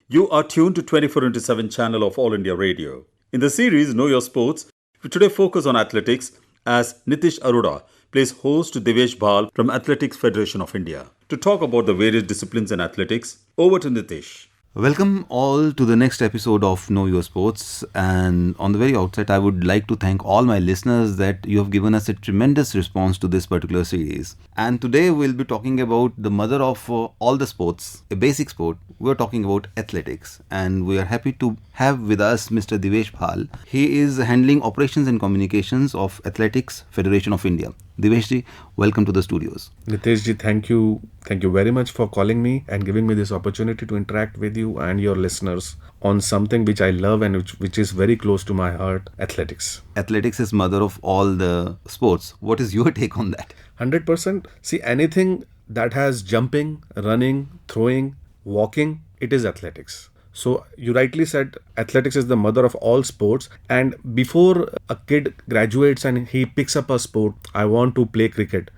You are tuned to 24 into 7 channel of All India Radio. In the series Know Your Sports, we today focus on athletics as Nitish Arora plays host to Divesh Bhal from Athletics Federation of India. To talk about the various disciplines in athletics, over to Nitish. Welcome all to the next episode of Know Your Sports. And on the very outset, I would like to thank all my listeners that you have given us a tremendous response to this particular series. And today we'll be talking about the mother of all the sports, a basic sport. We're talking about athletics. And we are happy to have with us Mr. Divesh Bhal. He is handling operations and communications of Athletics Federation of India. Divesh ji, welcome to the studios. Nitesh ji, thank you. Thank you very much for calling me and giving me this opportunity to interact with you and your listeners on something which I love and which is very close to my heart, athletics. Athletics is mother of all the sports. What is your take on that? 100%. See, anything that has jumping, running, throwing, walking, it is athletics. So you rightly said athletics is the mother of all sports, and before a kid graduates and he picks up a sport, I want to play cricket.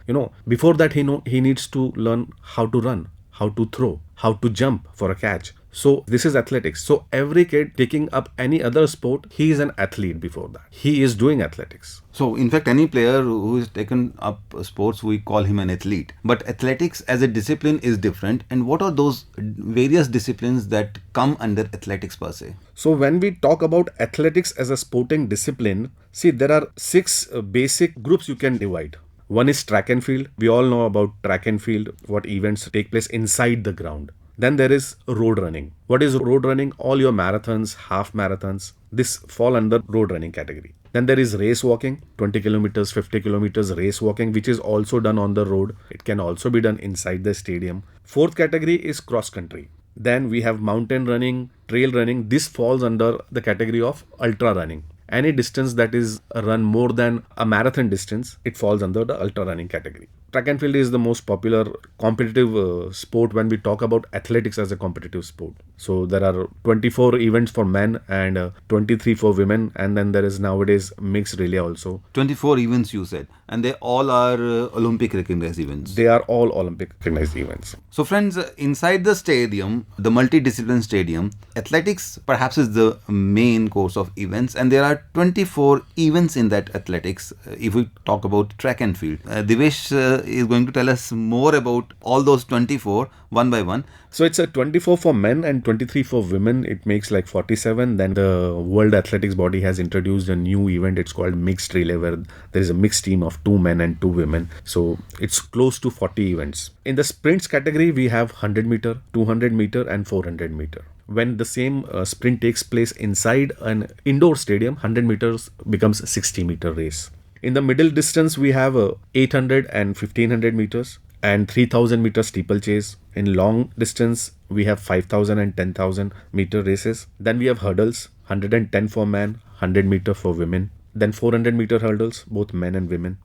Before that he needs to learn how to run, how to throw, how to jump for a catch. So this is athletics. So every kid taking up any other sport, he is an athlete before that. He is doing athletics. So, in fact, any player who has taken up sports, we call him an athlete. But athletics as a discipline is different. And what are those various disciplines that come under athletics per se? So, when we talk about athletics as a sporting discipline, see, there are six basic groups you can divide. One is track and field. We all know about track and field, what events take place inside the ground. Then there is road running. What is road running? All your marathons, half marathons, this fall under road running category. Then there is race walking, 20 kilometers, 50 kilometers race walking, which is also done on the road. It can also be done inside the stadium. Fourth category is cross country. Then we have mountain running, trail running. This falls under the category of ultra running. Any distance that is run more than a marathon distance, it falls under the ultra running category. Track and field is the most popular competitive sport when we talk about athletics as a competitive sport. So there are 24 events for men and 23 for women, and then there is nowadays mixed relay also. 24 events you said, and they all are Olympic recognized events. They are all Olympic recognized events. So friends, inside the stadium, the multidiscipline stadium, athletics perhaps is the main course of events, and there are 24 events in that athletics. If we talk about track and field, Divesh is going to tell us more about all those 24 one by one. So it's a 24 for men and 23 for women. It makes like 47. Then the World Athletics Body has introduced a new event. It's called mixed relay, where there is a mixed team of 2 men and 2 women. So it's close to 40 events. In the sprints category, we have 100 meter, 200 meter and 400 meter. When the same sprint takes place inside an indoor stadium, 100 meters becomes a 60-meter race. In the middle distance, we have 800 and 1500 meters and 3000 meter steeplechase. In long distance, we have 5000 and 10,000 meter races. Then we have hurdles, 110 for men, 100 meter for women. Then 400 meter hurdles, both men and women.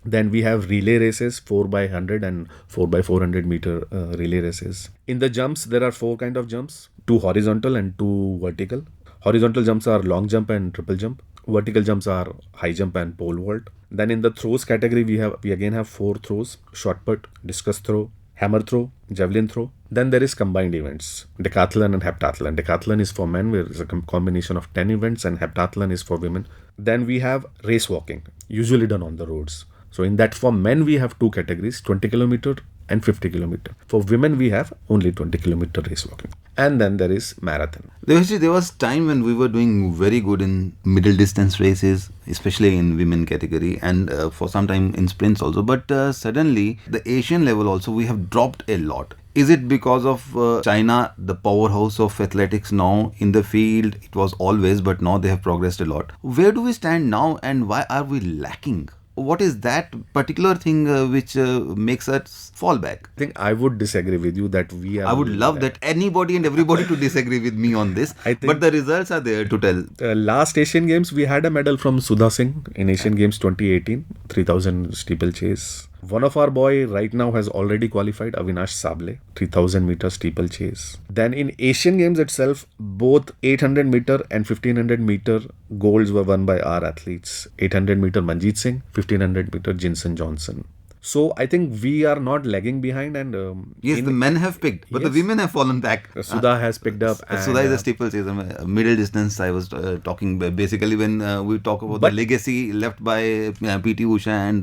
Then we have relay races, 4 by 100 and 4 by 400 meter relay races. In the jumps, there are 4 kind of jumps, 2 horizontal and 2 vertical. Horizontal jumps are long jump and triple jump. Vertical jumps are high jump and pole vault. Then in the throws category, we again have 4 throws: shot put, discus throw, hammer throw, javelin throw. Then there is combined events, decathlon and heptathlon. Decathlon is for men, where it's a combination of 10 events, and heptathlon is for women. Then we have race walking, usually done on the roads. So in that, for men, we have 2 categories, 20 kilometer and 50 kilometer. For women, we have only 20 kilometer race walking. And then there is marathon. There was time when we were doing very good in middle distance races, especially in women category, and for some time in sprints also. But suddenly, the Asian level also, we have dropped a lot. Is it because of China, the powerhouse of athletics now in the field? It was always, but now they have progressed a lot. Where do we stand now, and why are we lacking? What is that particular thing which makes us fall back? I think I would disagree with you that we are... I would love that anybody and everybody to disagree with me on this. But the results are there to tell. Last Asian Games, we had a medal from Sudha Singh in Asian Games 2018, 3000 steeplechase. One of our boy right now has already qualified, Avinash Sable, 3000 meter steeplechase. Then in Asian Games itself, both 800 meter and 1500 meter golds were won by our athletes. 800 meter Manjeet Singh, 1500 meter Jinson Johnson. So I think we are not lagging behind, and Yes, the men have picked, but the yes. women have fallen back. Sudha has picked up, Sudha and is a steeplechaser, middle distance. I was talking basically when we talk about the But- legacy left by PT Usha, and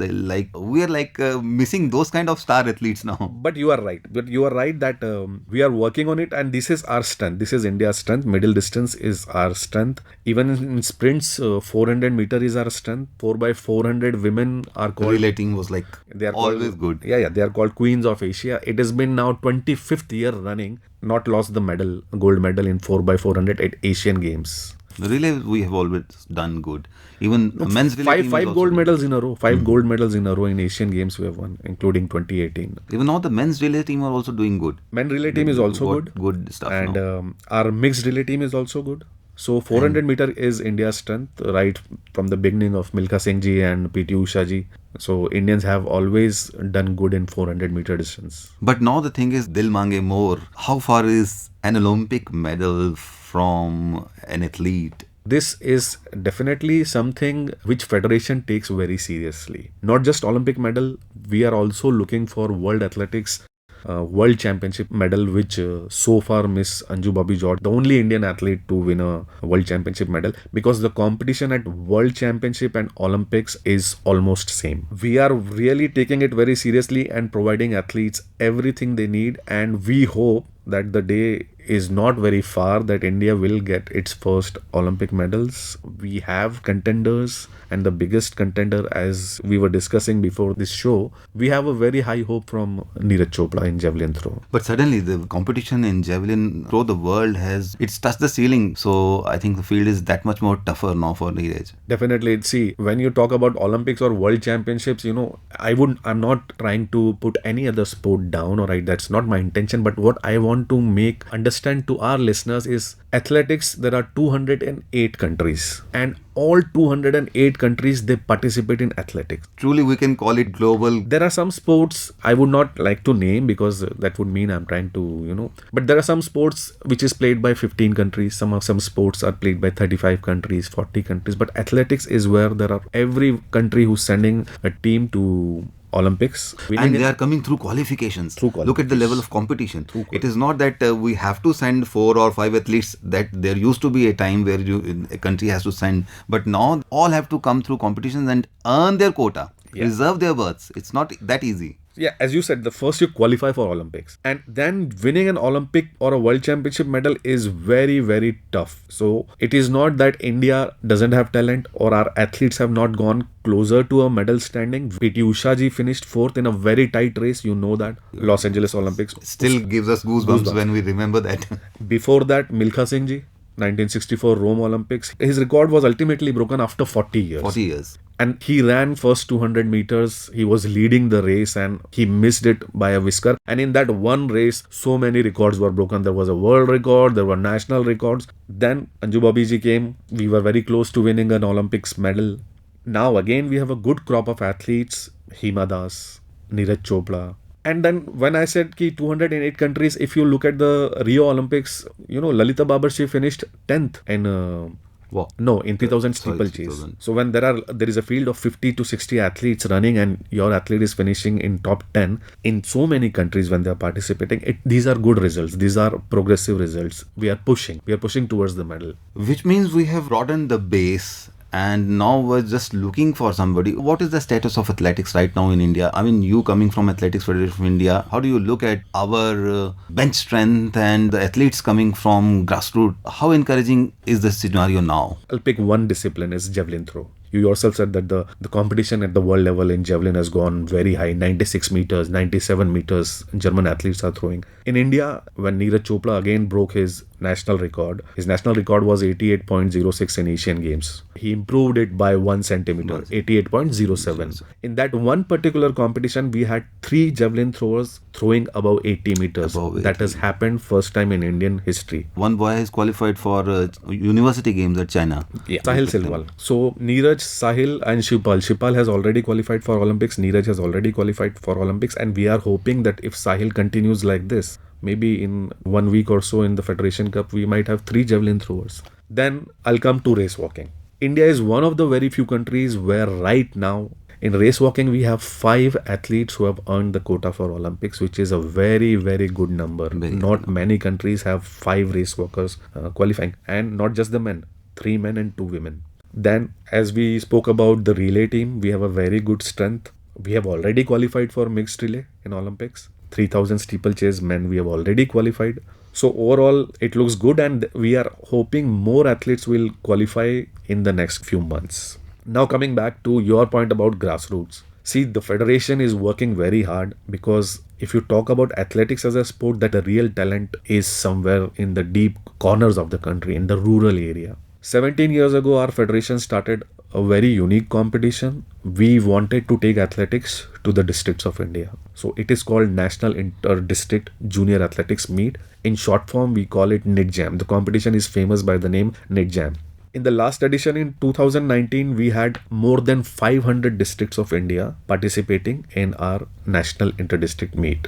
we are missing those kind of star athletes now. But you are right. But you are right that we are working on it, and this is our strength. This is India's strength. Middle distance is our strength. Even in sprints, 400-meter is our strength. 4x400 women are called. Relay team was like They are always called, good. Yeah, they are called Queens of Asia. It has been now 25th year running, not lost the medal, gold medal in 4x400 at Asian Games. The relay we have always done good. Even men's relay team is Five also gold good. medals in a row. Five gold medals in a row in Asian Games we have won, including 2018. Even now the men's relay team are also doing good. Men relay team is also Got good. good stuff And now. our mixed relay team is also good. So 400-meter is India's strength right from the beginning of Milkha Singh ji and PT Usha ji. So Indians have always done good in 400-meter distance. But now the thing is, Dil Mange More. How far is an Olympic medal from an athlete? This is definitely something which federation takes very seriously. Not just Olympic medal, we are also looking for World Athletics World Championship medal, which so far Miss Anju Bobby George, the only Indian athlete to win a World Championship medal, because the competition at World Championship and Olympics is almost same. We are really taking it very seriously and providing athletes everything they need, and we hope that the day is not very far that India will get its first Olympic medals. We have contenders, and the biggest contender, as we were discussing before this show, we have a very high hope from Neeraj Chopra in javelin throw. But suddenly the competition in javelin through the world it's touched the ceiling. So I think the field is that much more tougher now for Neeraj. Definitely. See, when you talk about Olympics or World Championships, I'm not trying to put any other sport down, alright, that's not my intention. But what I want to understand to our listeners is athletics, there are 208 countries, and all 208 countries, they participate in athletics. Truly, we can call it global. There are some sports I would not like to name because that would mean I'm trying to, but there are some sports which is played by 15 countries. Some sports are played by 35 countries, 40 countries. But athletics is where there are every country who's sending a team to Olympics. And they are coming through qualifications. Look at the level of competition. It is not that we have to send 4 or 5 athletes. That there used to be a time where a country has to send, but now all have to come through competitions and earn their quota, reserve their berths. It's not that easy. Yeah, as you said, the first you qualify for Olympics, and then winning an Olympic or a World Championship medal is very, very tough. So it is not that India doesn't have talent or our athletes have not gone closer to a medal standing. PT Usha ji finished 4th in a very tight race. You know that. Los Angeles Olympics. Still gives us goosebumps when we remember that. Before that, Milkha Singh ji, 1964 Rome Olympics. His record was ultimately broken after 40 years. 40 years. And he ran first 200 meters. He was leading the race and he missed it by a whisker. And in that one race, so many records were broken. There was a world record, there were national records. Then Anju Bobby ji came. We were very close to winning an Olympics medal. Now again, we have a good crop of athletes. Hima Das, Neeraj Chopra. And then when I said ki 208 countries, if you look at the Rio Olympics, Lalita Babar, she finished 10th in in 3000 steeplechase. So when there is a field of 50 to 60 athletes running and your athlete is finishing in top 10 in so many countries when they are participating, these are good results. These are progressive results. We are pushing towards the medal. Which means we have broadened the base. And now we're just looking for somebody. What is the status of athletics right now in India? I mean, you coming from Athletics Federation of India, how do you look at our bench strength and the athletes coming from grassroots? How encouraging is the scenario now? I'll pick one discipline, is javelin throw. You yourself said that the competition at the world level in javelin has gone very high, 96 meters, 97 meters, German athletes are throwing. In India, when Neeraj Chopra again broke his national record was 88.06 in Asian Games. He improved it by 1 centimeter, 88.07. In that one particular competition, we had 3 javelin throwers throwing above 80 meters. That has happened first time in Indian history. One boy has qualified for university games at China. Yeah, Sahil Silwal. So Neeraj, Sahil and Shipal. Shipal has already qualified for Olympics. Neeraj has already qualified for Olympics. And we are hoping that if Sahil continues like this, maybe in 1 week or so in the Federation Cup, we might have 3 javelin throwers. Then I'll come to race walking. India is one of the very few countries where right now In race walking, we have 5 athletes who have earned the quota for Olympics, which is a very, very good number. Not many countries have 5 race walkers qualifying, and not just the men, 3 men and 2 women. Then, as we spoke about the relay team, we have a very good strength. We have already qualified for mixed relay in Olympics. 3000 steeplechase men, we have already qualified. So overall, it looks good, and we are hoping more athletes will qualify in the next few months. Now coming back to your point about grassroots. See, the federation is working very hard, because if you talk about athletics as a sport, that the real talent is somewhere in the deep corners of the country, in the rural area. 17 years ago, our federation started a very unique competition. We wanted to take athletics to the districts of India. So it is called National Inter-District Junior Athletics Meet. In short form, we call it Netjam. The competition is famous by the name Netjam. In the last edition in 2019, we had more than 500 districts of India participating in our national inter-district meet.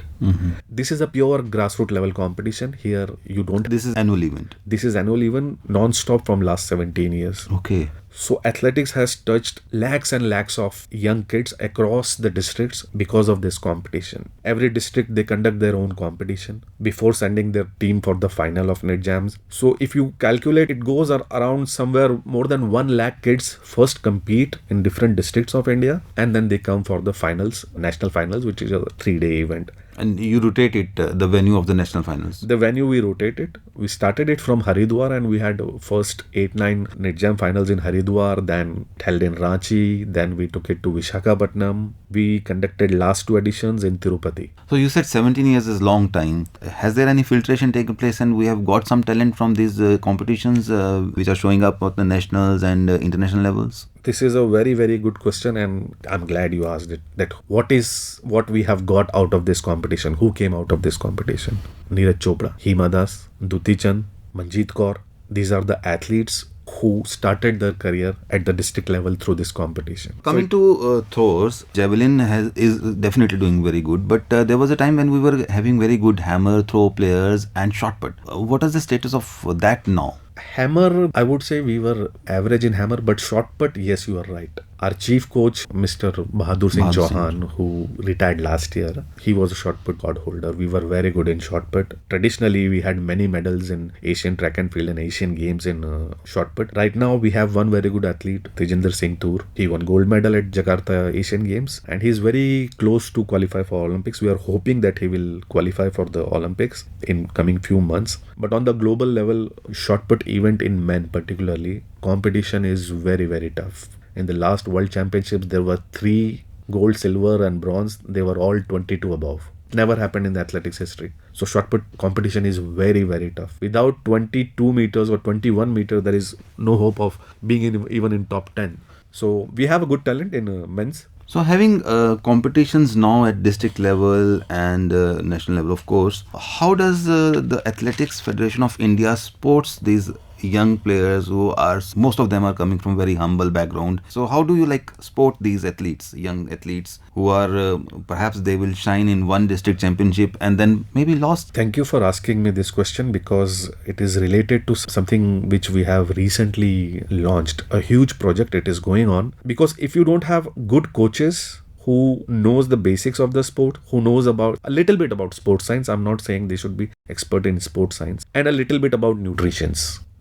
This is a pure grassroots level competition. Here you don't. This is annual event. This is annual event non-stop from last 17 years. Okay. So athletics has touched lakhs and lakhs of young kids across the districts because of this competition. Every district, they conduct their own competition before sending their team for the final of Netjams. So if you calculate, it goes around somewhere more than 1 lakh kids first compete in different districts of India, and then they come for the finals, national finals, which is a 3-day event. And you rotate it, the venue of the national finals. The venue, we rotate it. We started it from Haridwar, and we had first 8-9 Netjam finals in Haridwar, then held in Ranchi, then we took it to Visakhapatnam. We conducted last 2 editions in Tirupati. So you said 17 years is long time. Has there any filtration taken place, and we have got some talent from these competitions which are showing up at the nationals and international levels? This is a very, very good question, and I'm glad you asked it. That what we have got out of this competition? Who came out of this competition? Neeraj Chopra, Hima Das, Duti Chand, Manjeet Kaur. These are the athletes who started their career at the district level through this competition. Coming to throws, javelin is definitely doing very good, but there was a time when we were having very good hammer throw players and shot put. What is the status of that now? Hammer, I would say we were average in hammer, but shot put, yes, you are right. Our chief coach, Mr. Bahadur Singh Chauhan, who retired last year, he was a shot put god holder. We were very good in shot put. Traditionally, we had many medals in Asian track and field and Asian games in shot put. Right now, we have one very good athlete, Tejinder Singh Toor. He won gold medal at Jakarta Asian Games, and he's very close to qualify for Olympics. We are hoping that he will qualify for the Olympics in coming few months. But on the global level, shot put event in men particularly, competition is very, very tough. In the last World Championships, there were 3 gold, silver and bronze. They were all 22 above. Never happened in the athletics history. So shot put competition is very, very tough. Without 22 meters or 21 meters, there is no hope of being even in top 10. So we have a good talent in men's. So having competitions now at district level and national level, of course, how does the Athletics Federation of India sports these young players who are, most of them are coming from very humble background? So how do you sport these athletes, young athletes who are perhaps they will shine in one district championship and then maybe lost? Thank you for asking me this question, because it is related to something which we have recently launched. A huge project it is going on, because if you don't have good coaches who knows the basics of the sport, who knows about a little bit about sports science, I'm not saying they should be expert in sports science, and a little bit about nutrition.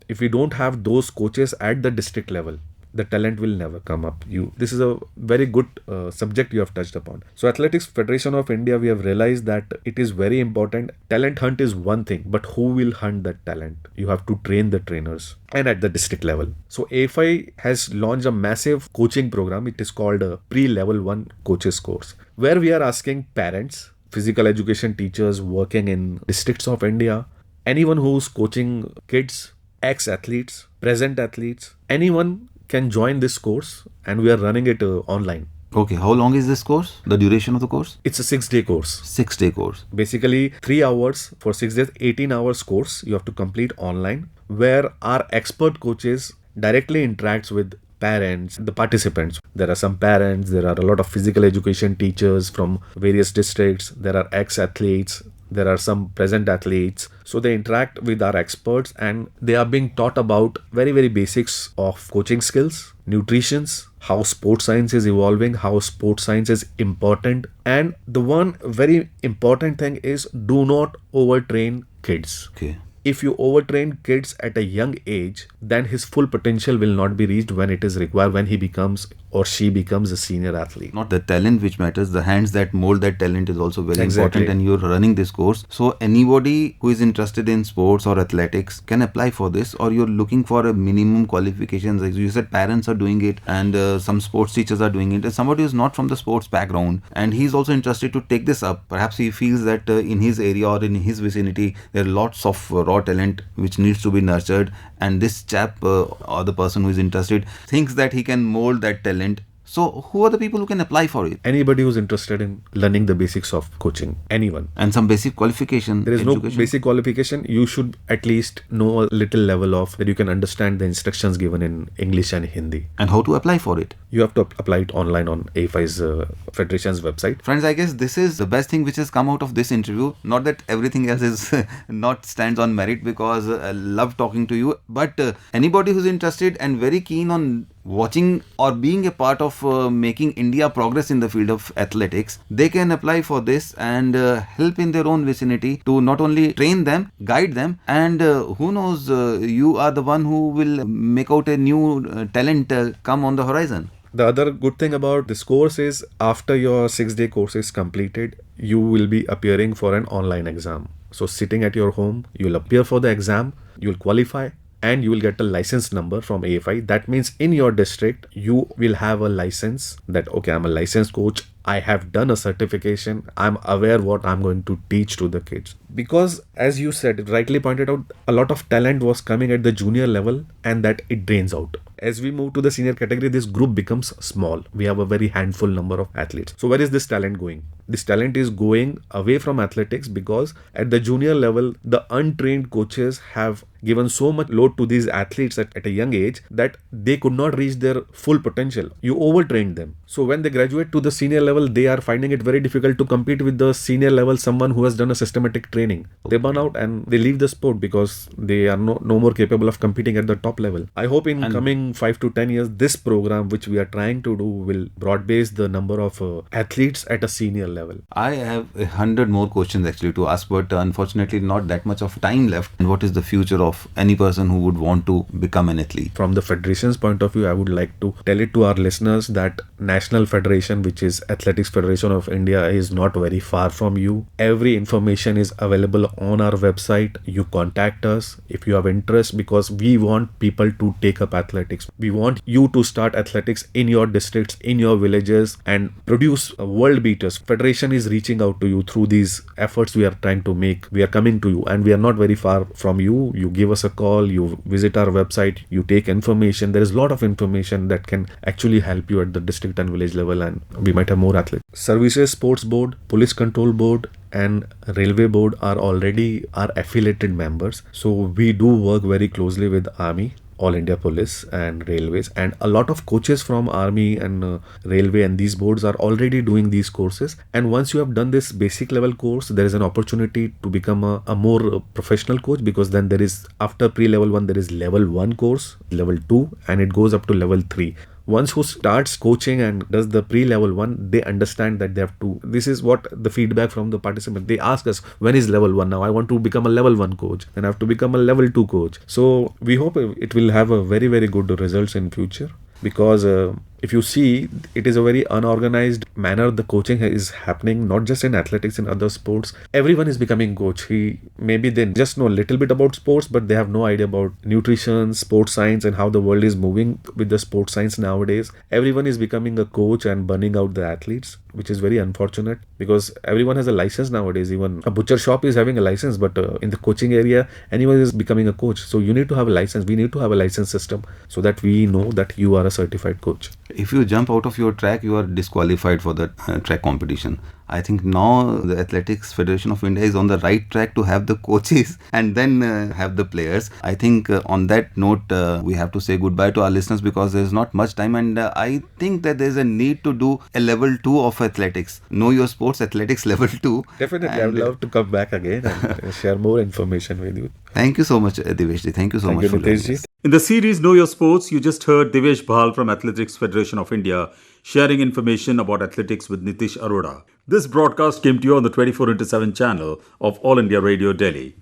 If we don't have those coaches at the district level, the talent will never come up. This is a very good subject you have touched upon. So Athletics Federation of India, we have realized that it is very important. Talent hunt is one thing, but who will hunt that talent? You have to train the trainers, and at the district level. So AFI has launched a massive coaching program. It is called a pre-level 1 coaches course, where we are asking parents, physical education teachers working in districts of India, anyone who's coaching kids, ex-athletes, present athletes, anyone can join this course, and we are running it online. Okay, how long is this course? The duration of the course? It's a 6-day course. 6-day course. Basically, 3 hours for 6 days, 18 hours course you have to complete online, where our expert coaches directly interacts with parents, the participants. There are some parents, there are a lot of physical education teachers from various districts, there are ex-athletes, there are some present athletes. So they interact with our experts, and they are being taught about very, very basics of coaching skills, nutrition, how sports science is evolving, how sports science is important. And the one very important thing is do not overtrain kids. Okay. If you overtrain kids at a young age, then his full potential will not be reached when it is required, when he becomes or she becomes a senior athlete. Not the talent which matters, the hands that mold that talent is also very Exactly. important, and you're running this course. So anybody who is interested in sports or athletics can apply for this, or you're looking for a minimum qualifications. Like you said, parents are doing it, and some sports teachers are doing it. And somebody who's not from the sports background and he's also interested to take this up. Perhaps he feels that in his area or in his vicinity there are lots of raw talent which needs to be nurtured, and this chap or the person who is interested thinks that he can mold that talent. So who are the people who can apply for it? Anybody who's interested in learning the basics of coaching, anyone. And some basic qualification. There is no education. basic qualification. You should at least know a little level of that you can understand the instructions given in English and Hindi. And how to apply for it? You have to apply it online on AFI's Federation's website. Friends, I guess this is the best thing which has come out of this interview. Not that everything else is not stands on merit, because I love talking to you. But anybody who's interested and very keen on watching or being a part of making India progress in the field of athletics, they can apply for this and help in their own vicinity to not only train them, guide them, and who knows, you are the one who will make out a new talent come on the horizon. The other good thing about this course is after your 6-day course is completed, you will be appearing for an online exam. So sitting at your home, you'll appear for the exam, you'll qualify, and you will get a license number from AFI. That means in your district, you will have a license that, okay, I'm a licensed coach. I have done a certification. I'm aware what I'm going to teach to the kids. Because as you said, rightly pointed out, a lot of talent was coming at the junior level and that it drains out. As we move to the senior category, this group becomes small. We have a very handful number of athletes. So where is this talent going? This talent is going away from athletics because at the junior level, the untrained coaches have given so much load to these athletes at a young age that they could not reach their full potential. You overtrained them. So when they graduate to the senior level, they are finding it very difficult to compete with the senior level, someone who has done a systematic training. They burn out and they leave the sport because they are no more capable of competing at the top level. I hope in coming 5 to 10 years, this program which we are trying to do will broad base the number of athletes at a senior level. I have 100 more questions actually to ask, but unfortunately not that much of time left. And what is the future of any person who would want to become an athlete? From the federation's point of view, I would like to tell it to our listeners that National Federation, which is Athletics Federation of India, is not very far from you. Every information is available on our website. You contact us if you have interest, because we want people to take up athletics. We want you to start athletics in your districts, in your villages, and produce world beaters. Federation is reaching out to you through these efforts we are trying to make. We are coming to you and we are not very far from you. You give us a call, you visit our website, you take information. There is a lot of information that can actually help you at the district and village level, and we might have more athletes. Services Sports Board, Police Control Board, and Railway Board are already our affiliated members. So we do work very closely with Army, All India Police and Railways, and a lot of coaches from Army and Railway and these boards are already doing these courses. And once you have done this basic level course, there is an opportunity to become a more professional coach, because then there is, after pre-level 1, there is level 1 course, level 2, and it goes up to level 3. Once who starts coaching and does the pre-level 1, they understand that they have to, this is what the feedback from the participant, they ask us, when is level 1 now? I want to become a level 1 coach, then I have to become a level 2 coach. So we hope it will have a very, very good results in future, because if you see, it is a very unorganized manner the coaching is happening, not just in athletics, in other sports. Everyone is becoming coach. Maybe they just know a little bit about sports, but they have no idea about nutrition, sports science, and how the world is moving with the sports science nowadays. Everyone is becoming a coach and burning out the athletes, which is very unfortunate, because everyone has a license nowadays. Even a butcher shop is having a license, but in the coaching area, anyone is becoming a coach. So you need to have a license. We need to have a license system so that we know that you are a certified coach. If you jump out of your track, you are disqualified for the track competition. I think now the Athletics Federation of India is on the right track to have the coaches and then have the players. I think on that note, we have to say goodbye to our listeners because there's not much time, and I think that there's a need to do a level 2 of athletics. Know Your Sports Athletics level 2. Definitely, I would love to come back again and share more information with you. Thank you so much, Diveshji. Thank you so much you, for doing Niteshji. this. In the series Know Your Sports, you just heard Divesh Bhal from Athletics Federation of India sharing information about athletics with Nitish Arora. This broadcast came to you on the 24/7 channel of All India Radio Delhi.